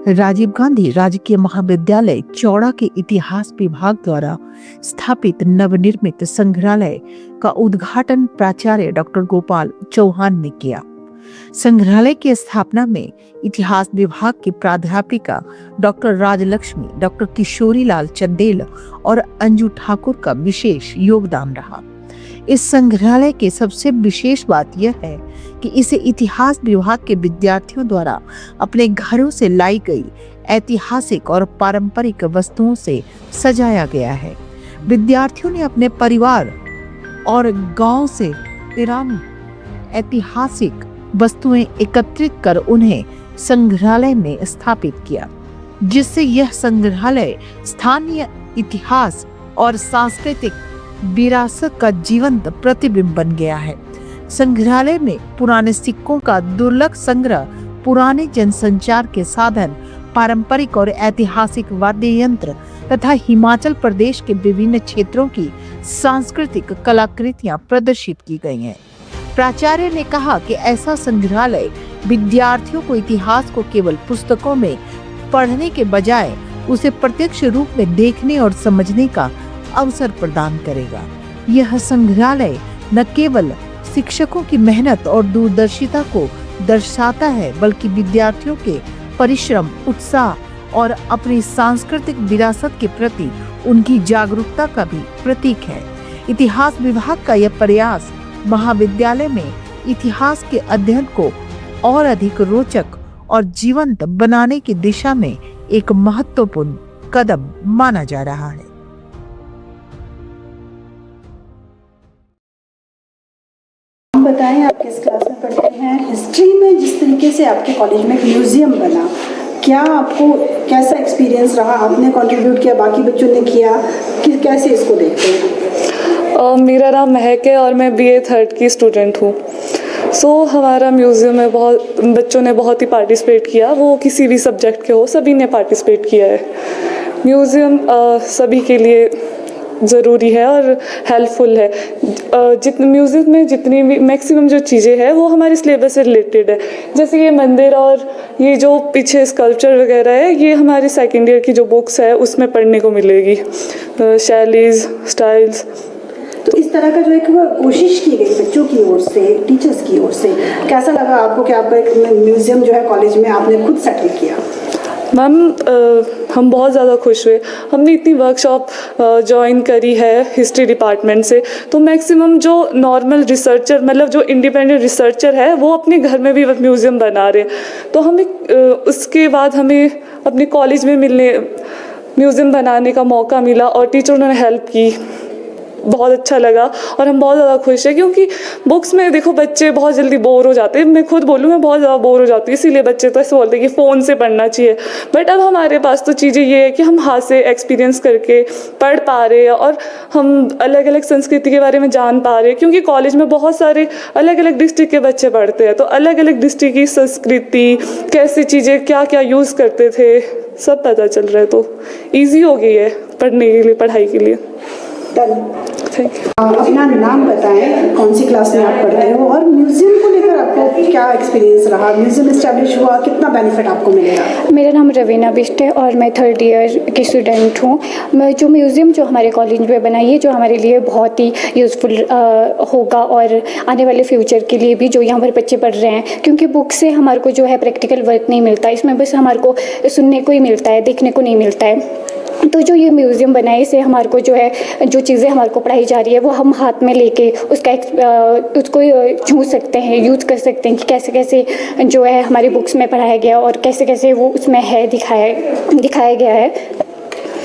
राजीव गांधी राजकीय महाविद्यालय चौड़ा के इतिहास विभाग द्वारा स्थापित नवनिर्मित संग्रहालय का उद्घाटन प्राचार्य डॉक्टर गोपाल चौहान ने किया। संग्रहालय की स्थापना में इतिहास विभाग की प्राध्यापिका डॉक्टर राजलक्ष्मी, डॉक्टर किशोरी लाल चंदेल और अंजू ठाकुर का विशेष योगदान रहा। इस संग्रहालय की सबसे विशेष बात यह है कि इसे इतिहास विभाग के विद्यार्थियों द्वारा अपने घरों से लाई गई ऐतिहासिक और पारंपरिक वस्तुओं से सजाया गया है। विद्यार्थियों ने अपने परिवार और गांव से पुरानी ऐतिहासिक वस्तुएं एकत्रित कर उन्हें संग्रहालय में स्थापित किया, जिससे यह संग्रहालय स्थानीय इतिहास और सांस्कृतिक विरासत का जीवंत प्रतिबिंब बन गया है। संग्रहालय में पुराने सिक्कों का दुर्लभ संग्रह, पुराने जनसंचार के साधन, पारंपरिक और ऐतिहासिक वाद्य यंत्र तथा हिमाचल प्रदेश के विभिन्न क्षेत्रों की सांस्कृतिक कलाकृतियां प्रदर्शित की गई हैं। प्राचार्य ने कहा कि ऐसा संग्रहालय विद्यार्थियों को इतिहास को केवल पुस्तकों में पढ़ने के बजाय उसे प्रत्यक्ष रूप में देखने और समझने का अवसर प्रदान करेगा। यह संग्रहालय न केवल शिक्षकों की मेहनत और दूरदर्शिता को दर्शाता है, बल्कि विद्यार्थियों के परिश्रम, उत्साह और अपनी सांस्कृतिक विरासत के प्रति उनकी जागरूकता का भी प्रतीक है। इतिहास विभाग का यह प्रयास महाविद्यालय में इतिहास के अध्ययन को और अधिक रोचक और जीवंत बनाने की दिशा में एक महत्वपूर्ण कदम माना जा रहा है। बताएं, आप किस क्लास में पढ़ते हैं? हिस्ट्री में जिस तरीके से आपके कॉलेज में एक म्यूजियम बना, क्या आपको कैसा एक्सपीरियंस रहा? आपने कंट्रीब्यूट किया, बाकी बच्चों ने किया, कि कैसे इसको देखते हैं? मेरा नाम महक है और मैं BA 3rd की स्टूडेंट हूँ। हमारा म्यूज़ियम में बच्चों ने बहुत ही पार्टिसिपेट किया, वो किसी भी सब्जेक्ट के हो, सभी ने पार्टिसिपेट किया है। म्यूज़ियम सभी के लिए ज़रूरी है और हेल्पफुल है। जितने म्यूज़ियम में जितनी भी मैक्सिमम जो चीज़ें हैं वो हमारे सिलेबस से रिलेटेड है। जैसे ये मंदिर और ये जो पीछे स्कल्पचर वगैरह है, ये हमारी सेकेंड ईयर की जो बुक्स है उसमें पढ़ने को मिलेगी, शैलीज, स्टाइल्स। तो इस तरह का जो एक कोशिश की गई बच्चों की ओर से, टीचर्स की ओर से, कैसा लगा आपको कि आपका एक म्यूज़ियम जो है कॉलेज में आपने खुद सेटल किया? मैम, हम बहुत ज़्यादा खुश हुए। हमने इतनी वर्कशॉप ज्वाइन करी है हिस्ट्री डिपार्टमेंट से, तो मैक्सिमम जो नॉर्मल रिसर्चर, मतलब जो इंडिपेंडेंट रिसर्चर है, वो अपने घर में भी म्यूज़ियम बना रहे हैं। तो हमें उसके बाद हमें अपने कॉलेज में म्यूज़ियम बनाने का मौका मिला और टीचरों ने हेल्प की। बहुत अच्छा लगा और हम बहुत ज़्यादा खुश हैं, क्योंकि बुक्स में देखो बच्चे बहुत जल्दी बोर हो जाते हैं। मैं खुद बोलूँ, मैं बहुत ज़्यादा बोर हो जाती हूँ, इसीलिए बच्चे तो ऐसे बोलते हैं कि फ़ोन से पढ़ना चाहिए। बट अब हमारे पास तो चीज़ें ये है कि हम हाथ से एक्सपीरियंस करके पढ़ पा रहे हैं और हम अलग अलग संस्कृति के बारे में जान पा रहे हैं, क्योंकि कॉलेज में बहुत सारे अलग अलग डिस्ट्रिक्ट के बच्चे पढ़ते हैं। तो अलग अलग डिस्ट्रिक्ट की संस्कृति, कैसी चीज़ें क्या क्या यूज़ करते थे, सब पता चल रहा है। तो ईजी हो गई है पढ़ने के लिए, पढ़ाई के लिए। अपना नाम बताएं, कौन सी क्लास में आप पढ़ते हो और म्यूजियम को लेकर आपको क्या एक्सपीरियंस रहा? म्यूजियम एस्टैब्लिश हुआ, कितना बेनिफिट आपको मिलेगा? मेरा नाम रवीना बिष्ट है और मैं 3rd ईयर की स्टूडेंट हूँ। मैं जो म्यूज़ियम जो हमारे कॉलेज में बना, ये जो हमारे लिए बहुत ही यूज़फुल होगा और आने वाले फ्यूचर के लिए भी, जो यहाँ पर बच्चे पढ़ रहे हैं, क्योंकि बुक से हमारे को जो है प्रैक्टिकल वर्क नहीं मिलता, इसमें बस हमारे को सुनने को ही मिलता है, देखने को नहीं मिलता है। तो जो ये म्यूज़ियम बना है, इससे हमारे को जो है जो चीज़ें हमारे को पढ़ाई जा रही है वो हम हाथ में लेके उसको छू सकते हैं, यूज़ कर सकते हैं कि कैसे कैसे जो है हमारी बुक्स में पढ़ाया गया और कैसे कैसे वो उसमें है दिखाया गया है।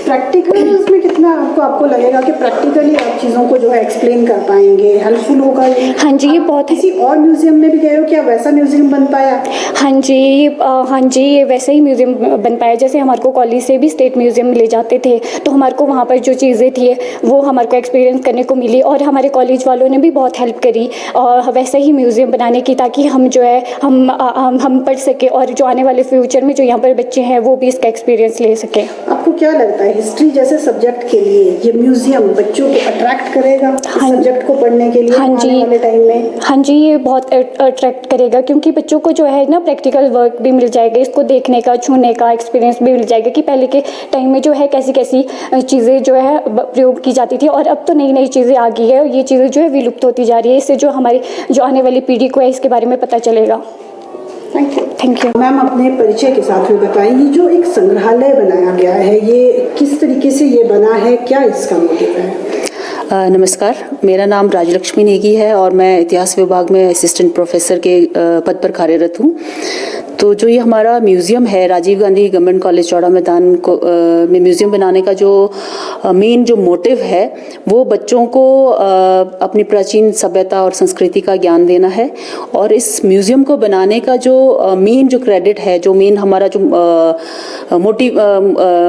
प्रैक्टिकल्स में कितना आपको लगेगा कि प्रैक्टिकली आप चीज़ों को जो है एक्सप्लेन कर पाएंगे, हेल्पफुल होगा ये? हाँ जी, ये बहुत। किसी और म्यूज़ियम में भी गए हो क्या? वैसा म्यूज़ियम बन पाया? हाँ जी, ये वैसे ही म्यूज़ियम बन पाया। जैसे हमारे को कॉलेज से भी स्टेट म्यूज़ियम ले जाते थे, तो हमारे को वहाँ पर जो चीज़ें थी वो हमारे को एक्सपीरियंस करने को मिली और हमारे कॉलेज वालों ने भी बहुत हेल्प करी और वैसे ही म्यूज़ियम बनाने की, ताकि हम जो है हम पढ़ सकें और जो आने वाले फ्यूचर में जो यहाँ पर बच्चे हैं वो भी इसका एक्सपीरियंस ले सकें। आपको क्या लगता है हिस्ट्री जैसे सब्जेक्ट के लिए ये म्यूजियम बच्चों को अट्रैक्ट करेगा सब्जेक्ट को पढ़ने के लिए हाँ जी, आने वाले टाइम में? हाँ जी, ये बहुत अट्रैक्ट करेगा क्योंकि बच्चों को जो है ना प्रैक्टिकल वर्क भी मिल जाएगा, इसको देखने का, छूने का एक्सपीरियंस भी मिल जाएगा कि पहले के टाइम में जो है कैसी कैसी चीज़ें जो है प्रयोग की जाती थी और अब तो नई नई चीज़ें आ गई है, ये चीज़ें जो है विलुप्त होती जा रही है। इससे जो हमारी जो आने वाली पीढ़ी को है इसके बारे में पता चलेगा। Thank you ma'am. अपने परिचय के साथ में बताइए, ये जो एक संग्रहालय बनाया गया है ये किस तरीके से ये बना है, क्या इसका मोटिव है? नमस्कार, मेरा नाम राजलक्ष्मी नेगी है और मैं इतिहास विभाग में असिस्टेंट प्रोफेसर के पद पर कार्यरत हूँ। तो जो ये हमारा म्यूज़ियम है, राजीव गांधी गवर्नमेंट कॉलेज चौड़ा मैदान को में म्यूज़ियम बनाने का जो मेन जो मोटिव है वो बच्चों को अपनी प्राचीन सभ्यता और संस्कृति का ज्ञान देना है। और इस म्यूज़ियम को बनाने का जो मेन जो क्रेडिट है, जो मेन हमारा जो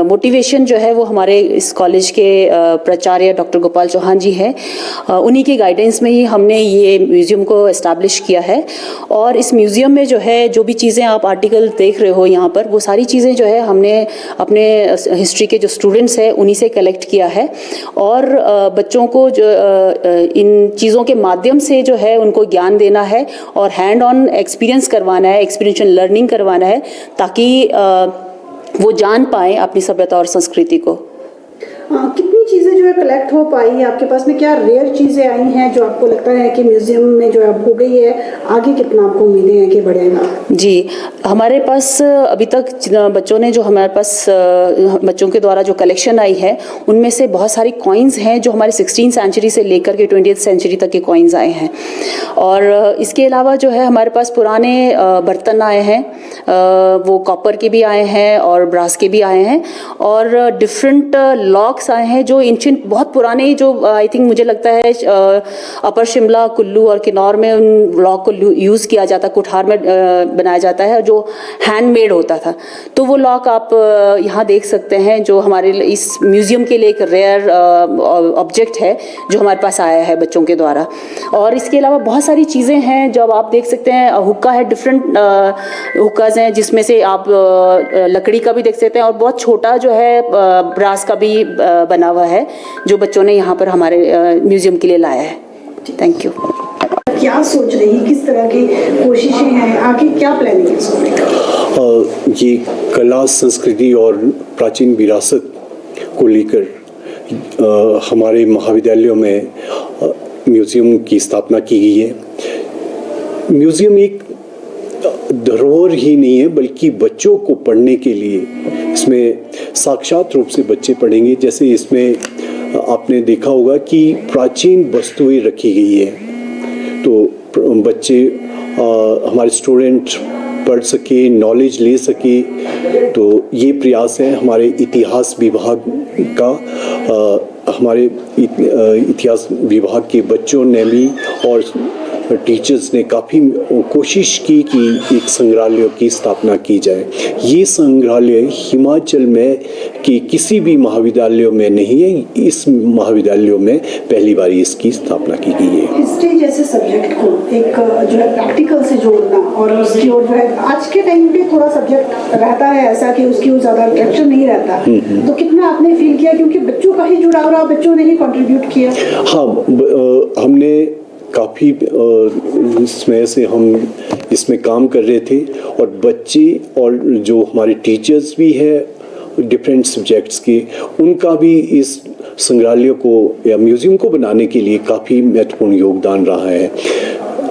मोटिवेशन जो है वो हमारे इस कॉलेज के प्राचार्य डॉक्टर गोपाल चौहान जी हैं। उन्हीं के गाइडेंस में ही हमने ये म्यूज़ियम को एस्टैब्लिश किया है। और इस म्यूज़ियम में जो है जो भी चीज़ें आप आर्टिकल देख रहे हो यहाँ पर, वो सारी चीज़ें जो है हमने अपने हिस्ट्री के जो स्टूडेंट्स हैं उन्हीं से कलेक्ट किया है। और बच्चों को जो इन चीज़ों के माध्यम से जो है उनको ज्ञान देना है और हैंड ऑन एक्सपीरियंस करवाना है, एक्सपीरियंशियल लर्निंग करवाना है, ताकि वो जान पाए अपनी सभ्यता और संस्कृति को। कितनी चीज़ें जो है कलेक्ट हो पाई है आपके पास में? क्या रेयर चीज़ें आई हैं जो आपको लगता है कि म्यूजियम में जो अब हो गई है, आगे कितना आपको उम्मीदें हैं कि बढ़ेगा? जी, हमारे पास अभी तक बच्चों ने जो हमारे पास बच्चों के द्वारा जो कलेक्शन आई है उनमें से बहुत सारी कॉइन्स हैं जो हमारे 16th सेंचुरी से लेकर के 20th सेंचुरी तक के कॉइन्स आए हैं। और इसके अलावा जो है हमारे पास पुराने बर्तन आए हैं, वो कॉपर के भी आए हैं और ब्रास के भी आए हैं, और डिफरेंट लॉक्स आए हैं जो एंशिएंट बहुत पुराने, जो आई थिंक मुझे लगता है अपर शिमला, कुल्लू और किन्नौर में उन लॉक को यूज़ किया जाता, कुठार में बनाया जाता है, जो हैंडमेड होता था। तो वो लॉक आप यहाँ देख सकते हैं, जो हमारे इस म्यूज़ियम के लिए एक रेयर ऑब्जेक्ट है जो हमारे पास आया है बच्चों के द्वारा। और इसके अलावा बहुत सारी चीज़ें हैं जो आप देख सकते हैं। हुक्का है, डिफरेंट हुक्काज हैं जिसमें से आप लकड़ी का भी देख सकते हैं, और बहुत छोटा जो है ब्रास का भी बना हुआ है जो बच्चों ने यहाँ पर हमारे म्यूज़ियम के लिए लाया है। Thank you. क्या सोच रही है, किस तरह की कोशिशें हैं, आगे क्या प्लानिंग है इसमें? ये कला, संस्कृति और प्राचीन विरासत को लेकर हमारे महाविद्यालयों में म्यूज़ियम की स्थापना की गई है। म्यूज़ियम एक धरोहर ही नहीं है बल्कि बच्चों को पढ़ने के लिए इसमें साक्षात रूप से बच्चे पढ़ेंगे। जैसे इसमें आपने देखा होगा कि प्राचीन वस्तुएं रखी गई है, तो बच्चे हमारे स्टूडेंट पढ़ सके, नॉलेज ले सके। तो ये प्रयास है हमारे इतिहास विभाग का। हमारे इतिहास विभाग के बच्चों ने भी और टीचर्स ने काफ़ी कोशिश की कि एक संग्रहालय की स्थापना की जाए। ये संग्रहालय हिमाचल में कि किसी भी महाविद्यालयों में नहीं है, इस महाविद्यालयों में पहली बार इसकी स्थापना की गई है। हिस्ट्री जैसे सब्जेक्ट को एक जो है प्रैक्टिकल से जोड़ना, और उसकी ओर जो है आज के टाइम पे थोड़ा सब्जेक्ट रहता है ऐसा कि उसकी ज़्यादा अट्रैक्शन नहीं रहता, तो कितना आपने फील किया क्योंकि बच्चों का ही जुड़ाव रहा, बच्चों ने ही कंट्रीब्यूट किया? हाँ, हमने काफ़ी समय से हम इसमें काम कर रहे थे, और बच्चे और जो हमारे टीचर्स भी हैं डिफरेंट सब्जेक्ट्स के, उनका भी इस संग्रहालय को या म्यूज़ियम को बनाने के लिए काफ़ी महत्वपूर्ण योगदान रहा है।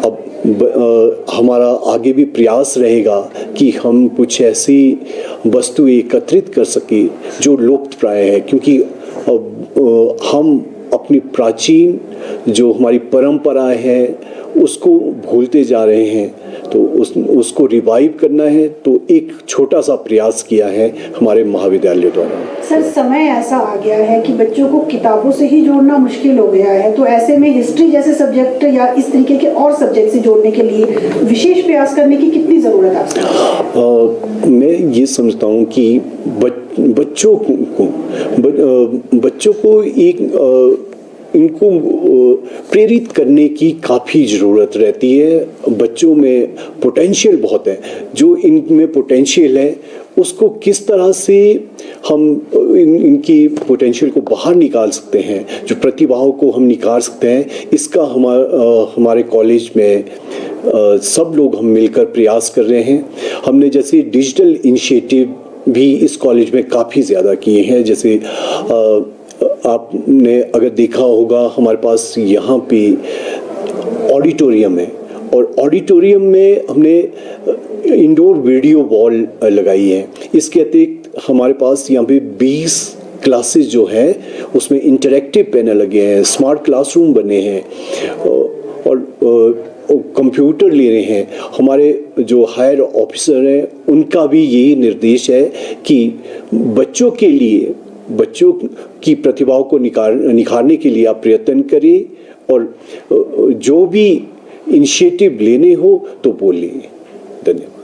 अब हमारा आगे भी प्रयास रहेगा कि हम कुछ ऐसी वस्तु एकत्रित कर सके जो लुप्तप्राय है, क्योंकि अब हम अपनी प्राचीन जो हमारी परंपरा है उसको भूलते जा रहे हैं, तो उसको रिवाइव करना है। तो एक छोटा सा प्रयास किया है हमारे महाविद्यालय द्वारा। सर, समय ऐसा आ गया है कि बच्चों को किताबों से ही जोड़ना मुश्किल हो गया है, तो ऐसे में हिस्ट्री जैसे सब्जेक्ट या इस तरीके के और सब्जेक्ट से जोड़ने के लिए विशेष प्रयास करने की कितनी ज़रूरत है आपसे? मैं ये समझता हूँ कि बच्चों को एक इनको प्रेरित करने की काफ़ी ज़रूरत रहती है। बच्चों में पोटेंशियल बहुत है, जो इनमें पोटेंशियल है उसको किस तरह से हम इनकी पोटेंशियल को बाहर निकाल सकते हैं, जो प्रतिभाओं को हम निकाल सकते हैं, इसका हमारे कॉलेज में सब लोग हम मिलकर प्रयास कर रहे हैं। हमने जैसे डिजिटल इनिशिएटिव भी इस कॉलेज में काफ़ी ज़्यादा किए हैं। जैसे आपने अगर देखा होगा, हमारे पास यहाँ पे ऑडिटोरियम है और ऑडिटोरियम में हमने इंडोर वीडियो वॉल लगाई है। इसके अतिरिक्त हमारे पास यहाँ पे 20 क्लासेस जो है उसमें इंटरैक्टिव पैनल लगे हैं, स्मार्ट क्लासरूम बने हैं और कंप्यूटर ले रहे हैं। हमारे जो हायर ऑफिसर हैं उनका भी यही निर्देश है कि बच्चों के लिए, बच्चों की प्रतिभाओं को निखारने के लिए आप प्रयत्न करें और जो भी इनिशिएटिव लेने हो तो बोलिए। धन्यवाद।